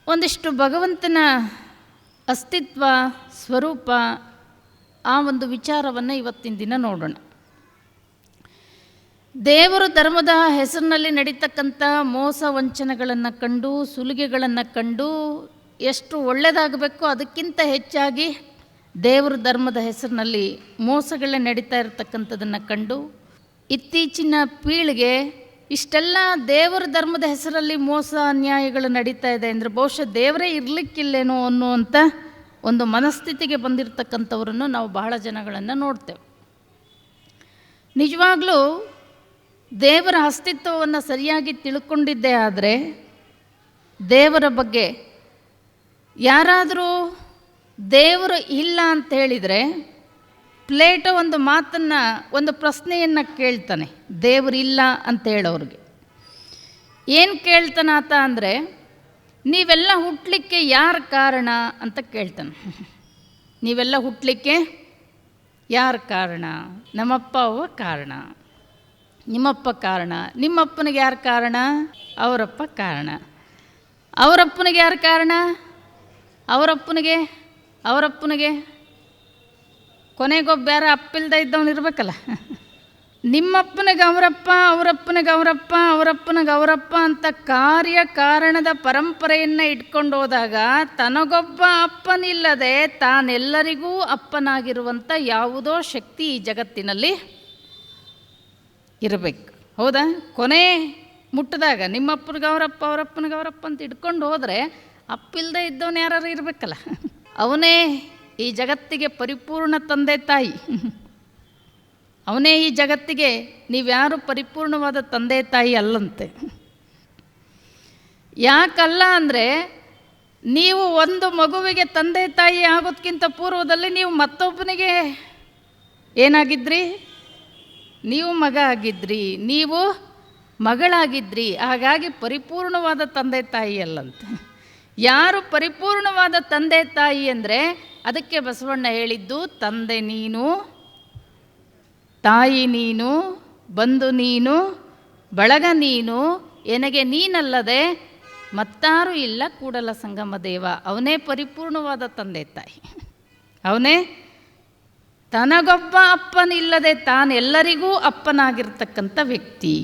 ಒಂದಿಷ್ಟು ಭಗವಂತನ ಅಸ್ತಿತ್ವ, ಸ್ವರೂಪ, ಆ ಒಂದು ವಿಚಾರವನ್ನು ಇವತ್ತಿನ ದಿನ ನೋಡೋಣ. ದೇವರು ಧರ್ಮದ ಹೆಸರಿನಲ್ಲಿ ನಡೀತಕ್ಕಂಥ ಮೋಸ ವಂಚನೆಗಳನ್ನು ಕಂಡು, ಸುಲಿಗೆಗಳನ್ನು ಕಂಡು, ಎಷ್ಟು ಒಳ್ಳೆಯದಾಗಬೇಕು ಅದಕ್ಕಿಂತ ಹೆಚ್ಚಾಗಿ ದೇವರ ಧರ್ಮದ ಹೆಸರಿನಲ್ಲಿ ಮೋಸಗಳೇ ನಡೀತಾ ಇರತಕ್ಕಂಥದ್ದನ್ನು ಕಂಡು, ಇತ್ತೀಚಿನ ಪೀಳಿಗೆ ಇಷ್ಟೆಲ್ಲ ದೇವರ ಧರ್ಮದ ಹೆಸರಲ್ಲಿ ಮೋಸ ಅನ್ಯಾಯಗಳು ನಡೀತಾ ಇದೆ ಅಂದರೆ ಬಹುಶಃ ದೇವರೇ ಇರಲಿಕ್ಕಿಲ್ಲೇನೋ ಅನ್ನುವಂಥ ಒಂದು ಮನಸ್ಥಿತಿಗೆ ಬಂದಿರತಕ್ಕಂಥವ್ರನ್ನು ನಾವು ಬಹಳ ಜನಗಳನ್ನು ನೋಡ್ತೇವೆ. ನಿಜವಾಗಲೂ ದೇವರ ಅಸ್ತಿತ್ವವನ್ನು ಸರಿಯಾಗಿ ತಿಳ್ಕೊಂಡಿದ್ದೇ ಆದರೆ, ದೇವರ ಬಗ್ಗೆ ಯಾರಾದರೂ ದೇವರು ಇಲ್ಲ ಅಂತ ಹೇಳಿದರೆ, ಪ್ಲೇಟೋ ಒಂದು ಮಾತನ್ನು, ಒಂದು ಪ್ರಶ್ನೆಯನ್ನು ಕೇಳ್ತಾನೆ ದೇವರಿಲ್ಲ ಅಂತ ಹೇಳೋರಿಗೆ. ಏನು ಕೇಳ್ತಾನಾತ ಅಂದರೆ, ನೀವೆಲ್ಲ ಹುಟ್ಟಲಿಕ್ಕೆ ಯಾರು ಕಾರಣ ಅಂತ ಕೇಳ್ತಾನೆ. ನೀವೆಲ್ಲ ಹುಟ್ಟಲಿಕ್ಕೆ ಯಾರು ಕಾರಣ? ನಮ್ಮಪ್ಪ ಅವ್ವ ಕಾರಣ. ನಿಮ್ಮಪ್ಪ ಕಾರಣ. ನಿಮ್ಮಪ್ಪನಿಗೆ ಯಾರು ಕಾರಣ? ಅವರಪ್ಪ ಕಾರಣ. ಅವರಪ್ಪನಿಗೆ ಯಾರು ಕಾರಣ? ಅವರಪ್ಪನಿಗೆ ಕೊನೆಗೊಬ್ಬ ಯಾರು ಅಪ್ಪಿಲ್ದ ಇದ್ದವನು ಇರಬೇಕಲ್ಲ. ನಿಮ್ಮಪ್ಪನಿಗೆ ಅವರಪ್ಪ, ಅವರಪ್ಪನಿಗೆ ಅವರಪ್ಪ, ಅವರಪ್ಪನಿಗೆ ಅವರಪ್ಪ ಅಂತ ಕಾರ್ಯ ಕಾರಣದ ಪರಂಪರೆಯನ್ನು ಇಟ್ಕೊಂಡು ಹೋದಾಗ ತನಗೊಬ್ಬ ಅಪ್ಪನಿಲ್ಲದೆ ತಾನೆಲ್ಲರಿಗೂ ಅಪ್ಪನಾಗಿರುವಂಥ ಯಾವುದೋ ಶಕ್ತಿ ಈ ಜಗತ್ತಿನಲ್ಲಿ ಇರಬೇಕು. ಹೌದಾ? ಕೊನೆ ಮುಟ್ಟಿದಾಗ ನಿಮ್ಮಪ್ಪನಿಗೆ ಅವರಪ್ಪ, ಅವರಪ್ಪನಿಗೆ ಅವರಪ್ಪ ಅಂತ ಇಟ್ಕೊಂಡು ಹೋದರೆ ಅಪ್ಪಿಲ್ಲದೆ ಇದ್ದವನು ಯಾರು ಇರಬೇಕಲ್ಲ. ಅವನೇ ಈ ಜಗತ್ತಿಗೆ ಪರಿಪೂರ್ಣ ತಂದೆ ತಾಯಿ. ಅವನೇ ಈ ಜಗತ್ತಿಗೆ ನೀವ್ಯಾರು ಪರಿಪೂರ್ಣವಾದ ತಂದೆ ತಾಯಿ ಅಲ್ಲಂತೆ. ಯಾಕಲ್ಲ ಅಂದರೆ, ನೀವು ಒಂದು ಮಗುವಿಗೆ ತಂದೆ ತಾಯಿ ಆಗೋದಕ್ಕಿಂತ ಪೂರ್ವದಲ್ಲಿ ನೀವು ಮತ್ತೊಬ್ಬನಿಗೆ ಏನಾಗಿದ್ರಿ? ನೀವು ಮಗ ಆಗಿದ್ರಿ, ನೀವು ಮಗಳಾಗಿದ್ರಿ. ಹಾಗಾಗಿ ಪರಿಪೂರ್ಣವಾದ ತಂದೆ ತಾಯಿ ಅಲ್ಲಂತೆ. ಯಾರು ಪರಿಪೂರ್ಣವಾದ ತಂದೆ ತಾಯಿ ಅಂದರೆ ಅದಕ್ಕೆ ಬಸವಣ್ಣ ಹೇಳಿದ್ದು, ತಂದೆ ನೀನು, ತಾಯಿ ನೀನು, ಬಂಧು ನೀನು, ಬಳಗ ನೀನು, ಎನಗೆ ನೀನಲ್ಲದೆ ಮತ್ತಾರೂ ಇಲ್ಲ ಕೂಡಲ ಸಂಗಮ ದೇವ. ಅವನೇ ಪರಿಪೂರ್ಣವಾದ ತಂದೆ ತಾಯಿ. ಅವನೇ ತನಗೊಬ್ಬ ಅಪ್ಪನಿಲ್ಲದೆ ತಾನೆಲ್ಲರಿಗೂ ಅಪ್ಪನಾಗಿರ್ತಕ್ಕಂಥ ವ್ಯಕ್ತಿ.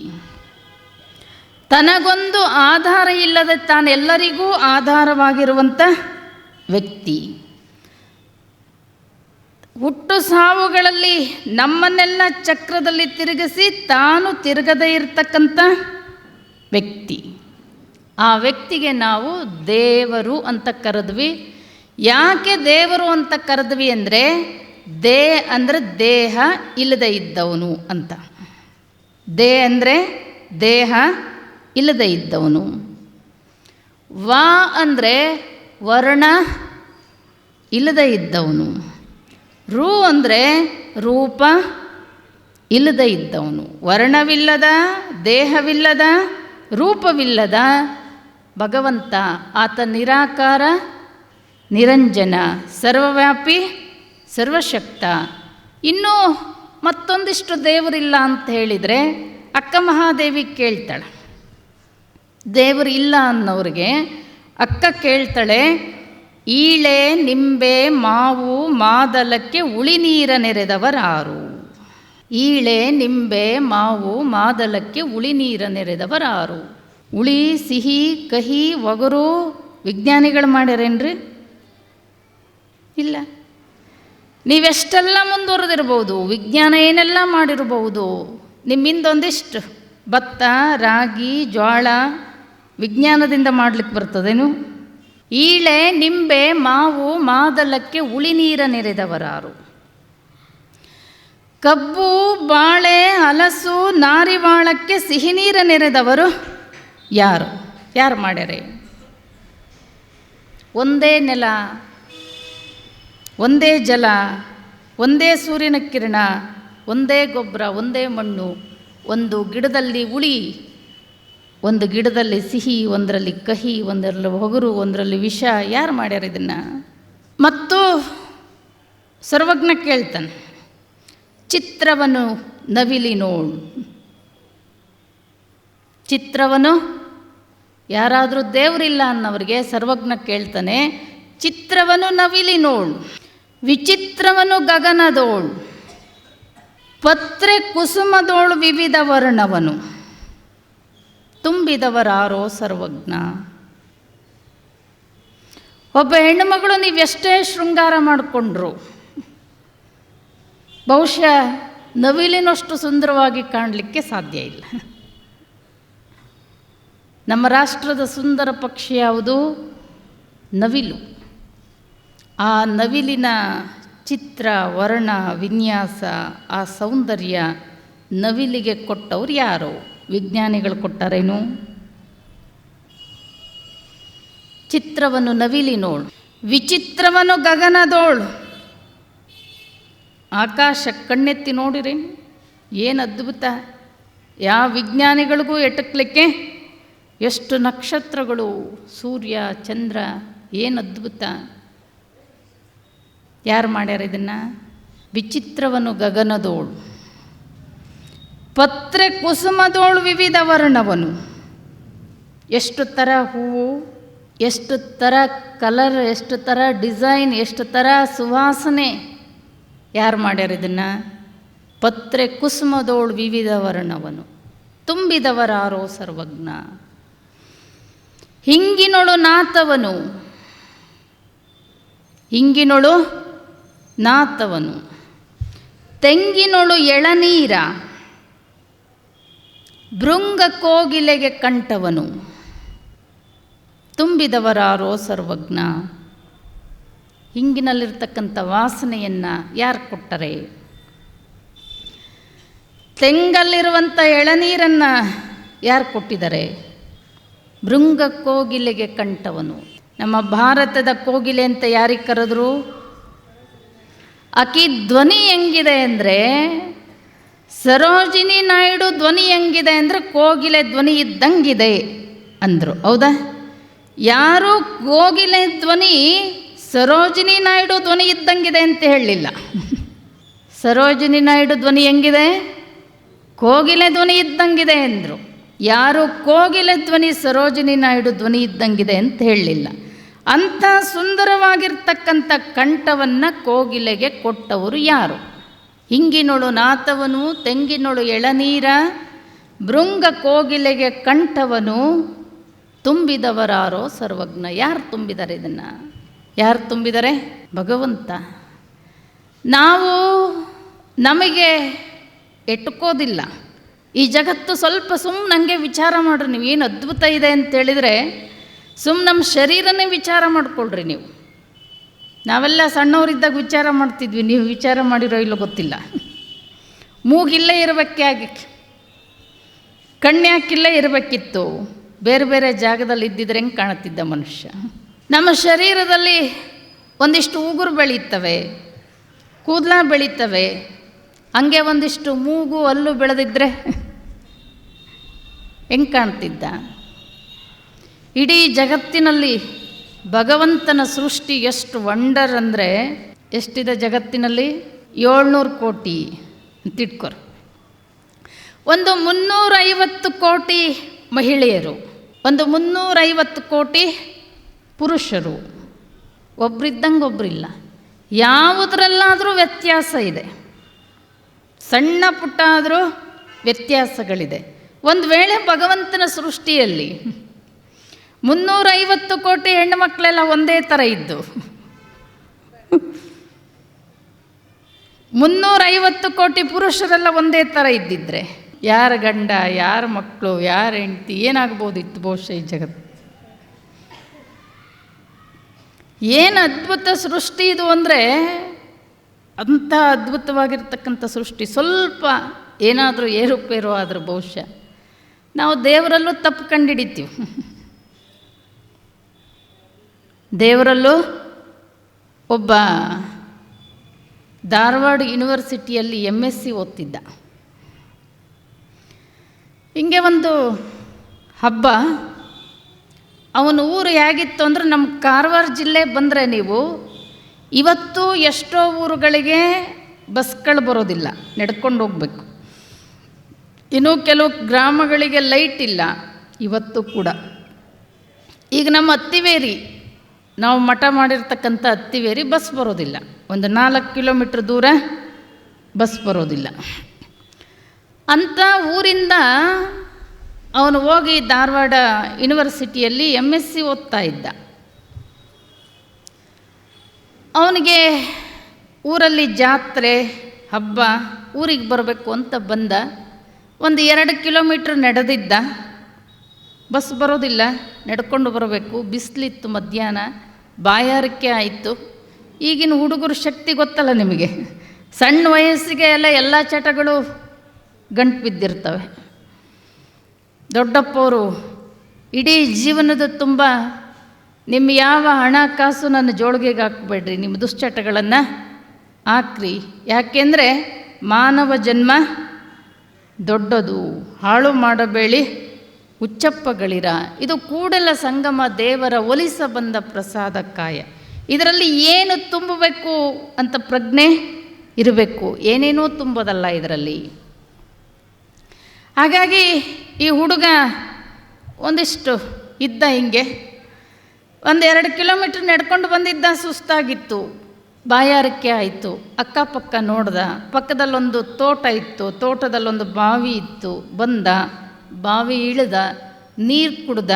ತನಗೊಂದು ಆಧಾರ ಇಲ್ಲದೆ ತಾನೆಲ್ಲರಿಗೂ ಆಧಾರವಾಗಿರುವಂಥ ವ್ಯಕ್ತಿ. ಹುಟ್ಟು ಸಾವುಗಳಲ್ಲಿ ನಮ್ಮನ್ನೆಲ್ಲ ಚಕ್ರದಲ್ಲಿ ತಿರುಗಿಸಿ ತಾನು ತಿರುಗದೇ ಇರತಕ್ಕಂಥ ವ್ಯಕ್ತಿ. ಆ ವ್ಯಕ್ತಿಗೆ ನಾವು ದೇವರು ಅಂತ ಕರೆದ್ವಿ. ಯಾಕೆ ದೇವರು ಅಂತ ಕರೆದ್ವಿ ಅಂದರೆ, ಅಂದರೆ ದೇಹ ಇಲ್ಲದೆ ಇದ್ದವನು ಅಂತ. ಅಂದರೆ ದೇಹ ಇಲ್ಲದೆ ಇದ್ದವನು. ವಾ ಅಂದರೆ ವರ್ಣ ಇಲ್ಲದೆ ಇದ್ದವನು. ರು ಅಂದರೆ ರೂಪ ಇಲ್ಲದೆ ಇದ್ದವನು. ವರ್ಣವಿಲ್ಲದ, ದೇಹವಿಲ್ಲದ, ರೂಪವಿಲ್ಲದ ಭಗವಂತ. ಆತ ನಿರಾಕಾರ, ನಿರಂಜನ, ಸರ್ವವ್ಯಾಪಿ, ಸರ್ವಶಕ್ತ. ಇನ್ನೂ ಮತ್ತೊಂದಿಷ್ಟು ದೇವರಿಲ್ಲ ಅಂತ ಹೇಳಿದರೆ ಅಕ್ಕ ಮಹಾದೇವಿ ಕೇಳ್ತಾಳೆ. ದೇವರು ಇಲ್ಲ ಅನ್ನೋರಿಗೆ ಅಕ್ಕ ಕೇಳ್ತಾಳೆ, ಈಳೆ ನಿಂಬೆ ಮಾವು ಮಾದಲಕ್ಕೆ ಉಳಿ ನೀರ ನೆರೆದವರಾರು. ಈಳೆ ನಿಂಬೆ ಮಾವು ಮಾದಲಕ್ಕೆ ಉಳಿ ನೀರ ನೆರೆದವರಾರು. ಉಳಿ, ಸಿಹಿ, ಕಹಿ, ಒಗರು ವಿಜ್ಞಾನಿಗಳು ಮಾಡ್ಯಾರೇನ್ರಿ? ಇಲ್ಲ. ನೀವೆಷ್ಟೆಲ್ಲ ಮುಂದುವರೆದಿರ್ಬೋದು, ವಿಜ್ಞಾನ ಏನೆಲ್ಲ ಮಾಡಿರ್ಬೋದು, ನಿಮ್ಮಿಂದೊಂದಿಷ್ಟು ಭತ್ತ, ರಾಗಿ, ಜೋಳ ವಿಜ್ಞಾನದಿಂದ ಮಾಡಲಿಕ್ಕೆ ಬರ್ತದೇನು? ಈಳೆ ನಿಂಬೆ ಮಾವು ಮಾದಲಕ್ಕೆ ಉಳಿ ನೀರ ನೆರೆದವರಾರು. ಕಬ್ಬು, ಬಾಳೆ, ಹಲಸು, ನಾರಿವಾಳಕ್ಕೆ ಸಿಹಿ ನೀರ ನೆರೆದವರು ಯಾರು? ಯಾರು ಮಾಡ್ಯಾರೆ? ಒಂದೇ ನೆಲ, ಒಂದೇ ಜಲ, ಒಂದೇ ಸೂರ್ಯನ ಕಿರಣ, ಒಂದೇ ಗೊಬ್ಬರ, ಒಂದೇ ಮಣ್ಣು. ಒಂದು ಗಿಡದಲ್ಲಿ ಹುಳಿ, ಒಂದು ಗಿಡದಲ್ಲಿ ಸಿಹಿ, ಒಂದರಲ್ಲಿ ಕಹಿ, ಒಂದರಲ್ಲಿ ಹೊಗರು, ಒಂದರಲ್ಲಿ ವಿಷ. ಯಾರು ಮಾಡ್ಯಾರ ಇದನ್ನು? ಮತ್ತು ಸರ್ವಜ್ಞ ಕೇಳ್ತಾನೆ, ಚಿತ್ರವನ್ನು ನವಿಲಿ ನೋಡು. ಚಿತ್ರವನ್ನು ಯಾರಾದರೂ ದೇವರಿಲ್ಲ ಅನ್ನೋರಿಗೆ ಸರ್ವಜ್ಞ ಕೇಳ್ತಾನೆ, ಚಿತ್ರವನು ನವಿಲಿ ನೋಳು, ವಿಚಿತ್ರವನು ಗಗನದೋಳು, ಪತ್ರೆ ಕುಸುಮದೋಳು ವಿವಿಧ ವರ್ಣವನು, ತುಂಬಿದವರಾರೋ ಸರ್ವಜ್ಞ. ಒಬ್ಬ ಹೆಣ್ಣುಮಗಳು ನೀವೆಷ್ಟೇ ಶೃಂಗಾರ ಮಾಡಿಕೊಂಡ್ರು ಬಹುಶಃ ನವಿಲಿನಷ್ಟು ಸುಂದರವಾಗಿ ಕಾಣಲಿಕ್ಕೆ ಸಾಧ್ಯ ಇಲ್ಲ. ನಮ್ಮ ರಾಷ್ಟ್ರದ ಸುಂದರ ಪಕ್ಷಿ ಯಾವುದು? ನವಿಲು. ಆ ನವಿಲಿನ ಚಿತ್ರ, ವರ್ಣ, ವಿನ್ಯಾಸ, ಆ ಸೌಂದರ್ಯ ನವಿಲಿಗೆ ಕೊಟ್ಟವ್ರು ಯಾರು? ವಿಜ್ಞಾನಿಗಳು ಕೊಟ್ಟರೇನು? ಚಿತ್ರವನ್ನು ನವಿಲಿ ನೋಳು, ವಿಚಿತ್ರವನ್ನು ಗಗನದೋಳು. ಆಕಾಶ ಕಣ್ಣೆತ್ತಿ ನೋಡಿರಿ, ಏನು ಅದ್ಭುತ! ಯಾವ ವಿಜ್ಞಾನಿಗಳಿಗೂ ಎಟಕಲಿಕ್ಕೆ ಎಷ್ಟು ನಕ್ಷತ್ರಗಳು, ಸೂರ್ಯ, ಚಂದ್ರ, ಏನು ಅದ್ಭುತ! ಯಾರು ಮಾಡ್ಯಾರ ಇದನ್ನು? ವಿಚಿತ್ರವನ್ನು ಗಗನದೋಳು, ಪತ್ರೆ ಕುಸುಮದೋಳು ವಿವಿಧ ವರ್ಣವನು. ಎಷ್ಟು ಥರ ಹೂವು, ಎಷ್ಟು ಥರ ಕಲರ್, ಎಷ್ಟು ಥರ ಡಿಸೈನ್, ಎಷ್ಟು ಥರ ಸುವಾಸನೆ. ಯಾರು ಮಾಡ್ಯಾರ ಇದನ್ನು? ಪತ್ರೆ ಕುಸುಮದೋಳು ವಿವಿಧ ವರ್ಣವನು, ತುಂಬಿದವರಾರೋ ಸರ್ವಜ್ಞ. ಹಿಂಗಿನೊಳು ನಾತವನು, ಹಿಂಗಿನೊಳು ನಾತವನು, ತೆಂಗಿನೊಳು ಎಳನೀರ, ಭೃಂಗ ಕೋಗಿಲೆಗೆ ಕಂಠವನು, ತುಂಬಿದವರಾರೋ ಸರ್ವಜ್ಞ. ಹಿಂಗಿನಲ್ಲಿರ್ತಕ್ಕಂಥ ವಾಸನೆಯನ್ನು ಯಾರು ಕೊಟ್ಟರೆ? ತೆಂಗಲ್ಲಿರುವಂಥ ಎಳನೀರನ್ನು ಯಾರು ಕೊಟ್ಟಿದ್ದಾರೆ? ಭೃಂಗ ಕೋಗಿಲೆಗೆ ಕಂಠವನು. ನಮ್ಮ ಭಾರತದ ಕೋಗಿಲೆ ಅಂತ ಯಾರಿಗೆ ಕರೆದ್ರು? ಆಕಿ ಧ್ವನಿ ಹೆಂಗಿದೆ ಅಂದರೆ, ಸರೋಜಿನಿ ನಾಯ್ಡು ಧ್ವನಿ ಹೆಂಗಿದೆ ಅಂದರೆ ಕೋಗಿಲೆ ಧ್ವನಿ ಇದ್ದಂಗಿದೆ ಅಂದರು. ಹೌದಾ? ಯಾರೂ ಕೋಗಿಲೆ ಧ್ವನಿ ಸರೋಜಿನಿ ನಾಯ್ಡು ಧ್ವನಿ ಇದ್ದಂಗಿದೆ ಅಂತ ಹೇಳಲಿಲ್ಲ. ಸರೋಜಿನಿ ನಾಯ್ಡು ಧ್ವನಿ ಹೆಂಗಿದೆ? ಕೋಗಿಲೆ ಧ್ವನಿ ಇದ್ದಂಗಿದೆ ಅಂದರು. ಯಾರು ಕೋಗಿಲೆ ಧ್ವನಿ ಸರೋಜಿನಿ ನಾಯ್ಡು ಧ್ವನಿ ಇದ್ದಂಗಿದೆ ಅಂತ ಹೇಳಲಿಲ್ಲ. ಅಂಥ ಸುಂದರವಾಗಿರ್ತಕ್ಕಂಥ ಕಂಠವನ್ನು ಕೋಗಿಲೆಗೆ ಕೊಟ್ಟವರು ಯಾರು? ಹಿಂಗಿನೊಳು ನಾತವನು, ತೆಂಗಿನೊಳು ಎಳನೀರ, ಭೃಂಗ ಕೋಗಿಲೆಗೆ ಕಂಠವನು, ತುಂಬಿದವರಾರೋ ಸರ್ವಜ್ಞ. ಯಾರು ತುಂಬಿದ್ದಾರೆ ಇದನ್ನು? ಯಾರು ತುಂಬಿದ್ದಾರೆ? ಭಗವಂತ. ನಾವು ನಮಗೆ ಎಟುಕೋದಿಲ್ಲ. ಈ ಜಗತ್ತು ಸ್ವಲ್ಪ ಸುಮ್ಮನಂಗೆ ವಿಚಾರ ಮಾಡಿರಿ. ನೀವು ಏನು ಅದ್ಭುತ ಇದೆ ಅಂತೇಳಿದರೆ ನಮ್ಮ ಶರೀರನೇ ವಿಚಾರ ಮಾಡಿಕೊಳ್ಳ್ರಿ ನೀವು. ನಾವೆಲ್ಲ ಸಣ್ಣವರಿದ್ದಾಗ ವಿಚಾರ ಮಾಡ್ತಿದ್ವಿ, ನೀವು ವಿಚಾರ ಮಾಡಿರೋ ಇಲ್ಲೋ ಗೊತ್ತಿಲ್ಲ. ಮೂಗಿಲ್ಲೇ ಇರಬೇಕೆ, ಆಗಿ ಕಣ್ಯಾಕಿಲ್ಲೇ ಇರಬೇಕಿತ್ತು. ಬೇರೆ ಬೇರೆ ಜಾಗದಲ್ಲಿ ಇದ್ದಿದ್ರೆ ಹೆಂಗೆ ಕಾಣುತ್ತಿದ್ದ ಮನುಷ್ಯ? ನಮ್ಮ ಶರೀರದಲ್ಲಿ ಒಂದಿಷ್ಟು ಉಗುರು ಬೆಳೀತವೆ, ಕೂದಲ ಬೆಳೀತವೆ, ಹಂಗೆ ಒಂದಿಷ್ಟು ಮೂಗು ಹಲ್ಲು ಬೆಳೆದಿದ್ದರೆ ಹೆಂಗೆ ಕಾಣ್ತಿದ್ದ? ಇಡೀ ಜಗತ್ತಿನಲ್ಲಿ ಭಗವಂತನ ಸೃಷ್ಟಿ ಎಷ್ಟು ವಂಡರ್ ಅಂದರೆ, ಎಷ್ಟಿದೆ ಜಗತ್ತಿನಲ್ಲಿ? 700 ಕೋಟಿ ಅಂತಿಟ್ಕೊರು. ಒಂದು 350 ಕೋಟಿ ಮಹಿಳೆಯರು, ಒಂದು 350 ಕೋಟಿ ಪುರುಷರು. ಒಬ್ರಿದ್ದಂಗೆ ಒಬ್ಬರಿಲ್ಲ. ಯಾವುದರಲ್ಲಾದರೂ ವ್ಯತ್ಯಾಸ ಇದೆ, ಸಣ್ಣ ಪುಟ್ಟ ಆದರೂ ವ್ಯತ್ಯಾಸಗಳಿದೆ. ಒಂದು ವೇಳೆ ಭಗವಂತನ ಸೃಷ್ಟಿಯಲ್ಲಿ 350 ಕೋಟಿ ಹೆಣ್ಣು ಮಕ್ಕಳೆಲ್ಲ ಒಂದೇ ಥರ ಇದ್ದು, 350 ಕೋಟಿ ಪುರುಷರೆಲ್ಲ ಒಂದೇ ಥರ ಇದ್ದಿದ್ರೆ ಯಾರ ಗಂಡ, ಯಾರ ಮಕ್ಕಳು, ಯಾರ ಹೆಂಡತಿ ಏನಾಗ್ಬೋದಿತ್ತು ಬಹುಶಃ ಈ ಜಗತ್ತು. ಏನು ಅದ್ಭುತ ಸೃಷ್ಟಿ ಇದು ಅಂದರೆ, ಅಂಥ ಅದ್ಭುತವಾಗಿರ್ತಕ್ಕಂಥ ಸೃಷ್ಟಿ. ಸ್ವಲ್ಪ ಏನಾದರೂ ಏರುಪೇರು ಆದರೂ ಬಹುಶಃ ನಾವು ದೇವರಲ್ಲೂ ತಪ್ಪು ಕಂಡುಹಿಡಿತೀವಿ. ದೇವರಲ್ಲೂ ಒಬ್ಬ ಧಾರವಾಡ ಯೂನಿವರ್ಸಿಟಿಯಲ್ಲಿ MSc ಓದ್ತಿದ್ದ. ಹಿಂಗೆ ಒಂದು ಹಬ್ಬ, ಅವನ ಊರು ಹೇಗಿತ್ತು ಅಂದರೆ, ನಮ್ಮ ಕಾರವಾರ ಜಿಲ್ಲೆ ಬಂದರೆ ನೀವು ಇವತ್ತು ಎಷ್ಟೋ ಊರುಗಳಿಗೆ ಬಸ್ಗಳು ಬರೋದಿಲ್ಲ, ನಡ್ಕೊಂಡು ಹೋಗಬೇಕು. ಇನ್ನೂ ಕೆಲವು ಗ್ರಾಮಗಳಿಗೆ ಲೈಟ್ ಇಲ್ಲ ಇವತ್ತು ಕೂಡ. ಈಗ ನಮ್ಮ ಅತ್ತಿವೇರಿ, ನಾವು ಮಠ ಮಾಡಿರ್ತಕ್ಕಂಥ ಅತ್ತಿವೇರಿ ಬಸ್ ಬರೋದಿಲ್ಲ. ಒಂದು 4 ಕಿಲೋಮೀಟ್ರ್ ದೂರ ಬಸ್ ಬರೋದಿಲ್ಲ. ಅಂಥ ಊರಿಂದ ಅವನು ಹೋಗಿ ಧಾರವಾಡ ಯೂನಿವರ್ಸಿಟಿಯಲ್ಲಿ MSc ಓದ್ತಾ ಇದ್ದ. ಅವನಿಗೆ ಊರಲ್ಲಿ ಜಾತ್ರೆ ಹಬ್ಬ, ಊರಿಗೆ ಬರಬೇಕು ಅಂತ ಬಂದ. ಒಂದು 2 ಕಿಲೋಮೀಟ್ರ್ ನಡೆದಿದ್ದ. ಬಸ್ ಬರೋದಿಲ್ಲ, ನಡ್ಕೊಂಡು ಬರಬೇಕು. ಬಿಸಿಲಿತ್ತು, ಮಧ್ಯಾಹ್ನ, ಬಾಯಾರಿಕೆ ಆಯಿತು. ಈಗಿನ ಹುಡುಗರು ಶಕ್ತಿ ಗೊತ್ತಲ್ಲ ನಿಮಗೆ, ಸಣ್ಣ ವಯಸ್ಸಿಗೆ ಎಲ್ಲ ಚಟಗಳು ಗಂಟು ಬಿದ್ದಿರ್ತವೆ. ದೊಡ್ಡಪ್ಪವರು ಇಡೀ ಜೀವನದ ತುಂಬ ನಿಮ್ಮ ಯಾವ ಹಣ ಕಾಸು ನನ್ನ ಜೋಳಿಗೆಗೆ ಹಾಕಬೇಡ್ರಿ, ನಿಮ್ಮ ದುಶ್ಚಟಗಳನ್ನು ಹಾಕ್ರಿ. ಯಾಕೆಂದರೆ ಮಾನವ ಜನ್ಮ ದೊಡ್ಡದು, ಹಾಳು ಮಾಡಬೇಡಿ ಹುಚ್ಚಪ್ಪಗಳಿರ. ಇದು ಕೂಡಲ ಸಂಗಮ ದೇವರ ಒಲಿಸ ಬಂದ ಪ್ರಸಾದ ಕಾಯ. ಇದರಲ್ಲಿ ಏನು ತುಂಬಬೇಕು ಅಂತ ಪ್ರಜ್ಞೆ ಇರಬೇಕು, ಏನೇನೋ ತುಂಬೋದಲ್ಲ ಇದರಲ್ಲಿ. ಹಾಗಾಗಿ ಈ ಹುಡುಗ ಒಂದಿಷ್ಟು ಇದ್ದ, ಹಿಂಗೆ ಒಂದು 2 ಕಿಲೋಮೀಟ್ರ್ ನಡ್ಕೊಂಡು ಬಂದಿದ್ದ. ಸುಸ್ತಾಗಿತ್ತು, ಬಾಯಾರಿಕೆ ಆಯಿತು. ಅಕ್ಕಪಕ್ಕ ನೋಡ್ದ, ಪಕ್ಕದಲ್ಲೊಂದು ತೋಟ ಇತ್ತು, ತೋಟದಲ್ಲೊಂದು ಬಾವಿ ಇತ್ತು. ಬಂದ, ಬಾವಿ ಇಳಿದ, ನೀರು ಕುಡ್ದ,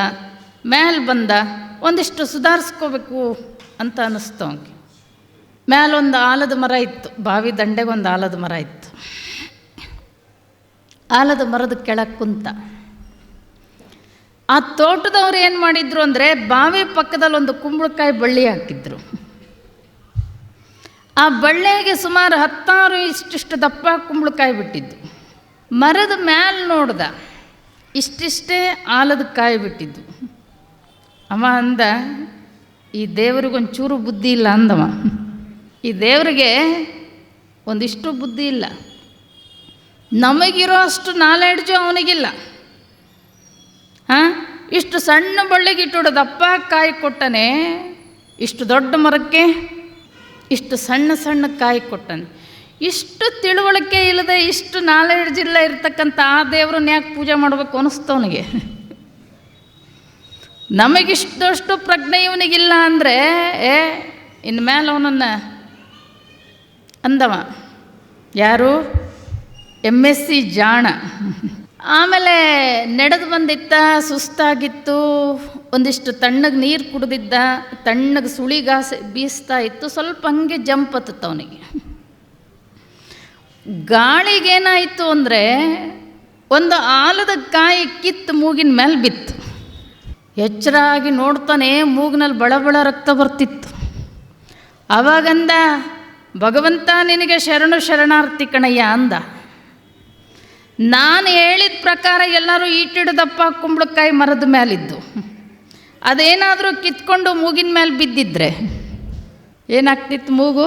ಮೇಲೆ ಬಂದ. ಒಂದಿಷ್ಟು ಸುಧಾರಿಸ್ಕೋಬೇಕು ಅಂತ ಅನ್ನಿಸ್ತು ಅವನಿಗೆ. ಮೇಲೊಂದು ಆಲದ ಮರ ಇತ್ತು, ಬಾವಿ ದಂಡೆಗೆ ಒಂದು ಆಲದ ಮರ ಇತ್ತು. ಆಲದ ಮರದ ಕೆಳಗೆ ಕುಂತ. ಆ ತೋಟದವ್ರು ಏನು ಮಾಡಿದ್ರು ಅಂದರೆ, ಬಾವಿ ಪಕ್ಕದಲ್ಲಿ ಒಂದು ಕುಂಬಳಕಾಯಿ ಬಳ್ಳಿ ಹಾಕಿದ್ರು. ಆ ಬಳ್ಳಿಗೆ ಸುಮಾರು 16 ಇಷ್ಟಿಷ್ಟು ದಪ್ಪ ಕುಂಬಳಕಾಯಿ ಬಿಟ್ಟಿದ್ದು. ಮರದ ಮ್ಯಾಲೆ ನೋಡ್ದ, ಇಷ್ಟಿಷ್ಟೇ ಆಲದ ಕಾಯಿ ಬಿಟ್ಟಿದ್ದು. ಅವ ಅಂದ, ಈ ದೇವರಿಗೊಂಚೂರು ಬುದ್ಧಿ ಇಲ್ಲ ಅಂದವ. ಈ ದೇವರಿಗೆ ಒಂದಿಷ್ಟು ಬುದ್ಧಿ ಇಲ್ಲ, ನಮಗಿರೋ ಅಷ್ಟು ನಾಲೆಡ್ಜು ಅವನಿಗಿಲ್ಲ. ಇಷ್ಟು ಸಣ್ಣ ಬಳ್ಳಿಗೆ ಇಟ್ಟು ದಪ್ಪ ಕಾಯಿ ಕೊಟ್ಟನೆ, ಇಷ್ಟು ದೊಡ್ಡ ಮರಕ್ಕೆ ಇಷ್ಟು ಸಣ್ಣ ಸಣ್ಣ ಕಾಯಿ ಕೊಟ್ಟನೆ. ಇಷ್ಟು ತಿಳುವಳಿಕೆ ಇಲ್ಲದೆ, ಇಷ್ಟು ನಾಲೆಡ್ಜ್ ಇಲ್ಲ ಇರ್ತಕ್ಕಂಥ ಆ ದೇವ್ರನ್ನ ಯಾಕೆ ಪೂಜೆ ಮಾಡಬೇಕು ಅನ್ನಿಸ್ತವನಿಗೆ. ನಮಗಿಷ್ಟಷ್ಟು ಪ್ರಜ್ಞೆ ಇವನಿಗಿಲ್ಲ ಅಂದರೆ, ಇನ್ನು ಮೇಲೆ ಅವನನ್ನು ಅಂದವ ಯಾರು, MSc ಜಾಣ. ಆಮೇಲೆ ನಡೆದು ಬಂದಿತ್ತ, ಸುಸ್ತಾಗಿತ್ತು. ಒಂದಿಷ್ಟು ತಣ್ಣಗೆ ನೀರು ಕುಡಿದಿದ್ದ, ತಣ್ಣಗೆ ಸುಳಿಗಾಸೆ ಬೀಸ್ತಾ ಇತ್ತು. ಸ್ವಲ್ಪ ಹಂಗೆ ಜಂಪ್ ಹತ್ತತ್ತು ಅವನಿಗೆ. ಗಾಳಿಗೇನಾಯಿತು ಅಂದರೆ, ಒಂದು ಆಲದ ಕಾಯಿ ಕಿತ್ತು ಮೂಗಿನ ಮೇಲೆ ಬಿತ್ತು. ಎಚ್ಚರ ಆಗಿ ನೋಡ್ತಾನೆ, ಮೂಗಿನಲ್ಲಿ ಬಳಬಳ ರಕ್ತ ಬರ್ತಿತ್ತು. ಆವಾಗಂದ, ಭಗವಂತ ನಿನಗೆ ಶರಣು ಶರಣಾರ್ಥಿ ಕಣಯ್ಯ ಅಂದ. ನಾನು ಹೇಳಿದ ಪ್ರಕಾರ ಎಲ್ಲರೂ ಈಟಿಡ್ದಪ್ಪ ಕುಂಬಳಕಾಯಿ ಮರದ ಮೇಲಿದ್ದು, ಅದೇನಾದರೂ ಕಿತ್ಕೊಂಡು ಮೂಗಿನ ಮೇಲೆ ಬಿದ್ದಿದ್ರೆ ಏನಾಗ್ತಿತ್ತು? ಮೂಗು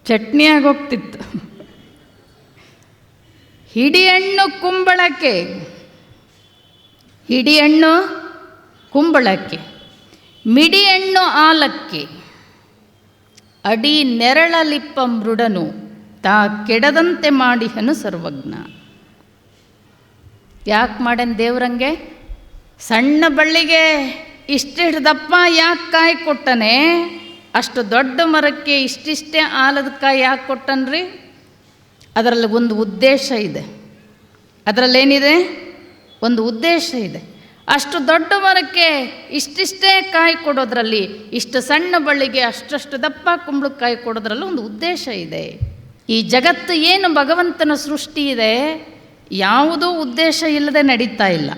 ಚಟ್ನಿ ಆಗೋಗ್ತಿತ್ತು. ಹಿಡಿಹಣ್ಣು ಕುಂಬಳಕ್ಕೆ, ಹಿಡಿಹಣ್ಣು ಕುಂಬಳಕ್ಕೆ, ಮಿಡಿಹಣ್ಣು ಆಲಕ್ಕೆ, ಅಡಿ ನೆರಳಲಿಪ್ಪ ಮೃಡನು ತಾ ಕೆಡದಂತೆ ಮಾಡಿಹನು ಸರ್ವಜ್ಞ. ಯಾಕೆ ಮಾಡ್ಯಾನ ದೇವ್ರಂಗೆ? ಸಣ್ಣ ಬಳ್ಳಿಗೆ ಇಷ್ಟಿಷ್ಟು ದಪ್ಪ ಯಾಕೆ ಕಾಯಿ ಕೊಟ್ಟನೆ? ಅಷ್ಟು ದೊಡ್ಡ ಮರಕ್ಕೆ ಇಷ್ಟಿಷ್ಟೇ ಆಲದ ಕಾಯಿ ಯಾಕೆ ಕೊಟ್ಟನ್ರಿ? ಅದರಲ್ಲಿ ಒಂದು ಉದ್ದೇಶ ಇದೆ. ಅದರಲ್ಲೇನಿದೆ? ಒಂದು ಉದ್ದೇಶ ಇದೆ. ಅಷ್ಟು ದೊಡ್ಡ ಮರಕ್ಕೆ ಇಷ್ಟಿಷ್ಟೇ ಕಾಯಿ ಕೊಡೋದ್ರಲ್ಲಿ, ಇಷ್ಟು ಸಣ್ಣ ಬಳ್ಳಿಗೆ ಅಷ್ಟಷ್ಟು ದಪ್ಪ ಕುಂಬಳಕಾಯಿ ಕೊಡೋದ್ರಲ್ಲಿ ಒಂದು ಉದ್ದೇಶ ಇದೆ. ಈ ಜಗತ್ತು ಏನು ಭಗವಂತನ ಸೃಷ್ಟಿ ಇದೆ, ಯಾವುದೂ ಉದ್ದೇಶ ಇಲ್ಲದೆ ನಡೀತಾ ಇಲ್ಲ.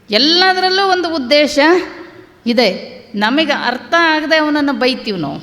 ಎಲ್ಲದರಲ್ಲೂ ಒಂದು ಉದ್ದೇಶ ಇದೆ. ನಮಗೆ ಅರ್ಥ ಆಗದೆ ಅವನನ್ನು ಬೈತೀವಿ ನಾವು.